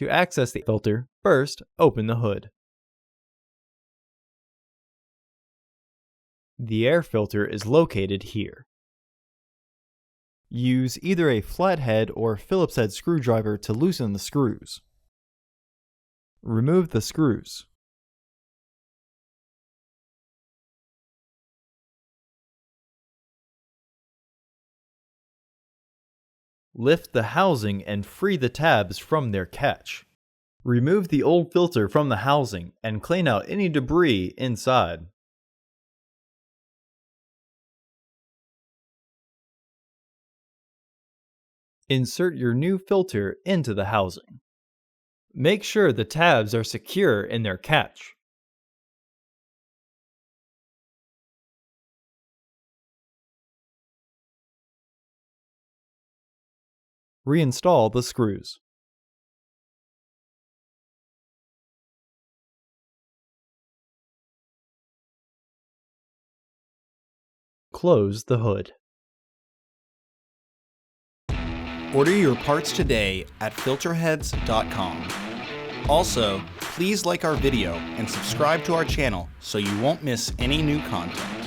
To access the filter, first open the hood. The air filter is located here. Use either a flathead or Phillips head screwdriver to loosen the screws. Remove the screws. Lift the housing and free the tabs from their catch. Remove the old filter from the housing and clean out any debris inside. Insert your new filter into the housing. Make sure the tabs are secure in their catch. Reinstall the screws. Close the hood. Order your parts today at filterheads.com. Also, please like our video and subscribe to our channel so you won't miss any new content.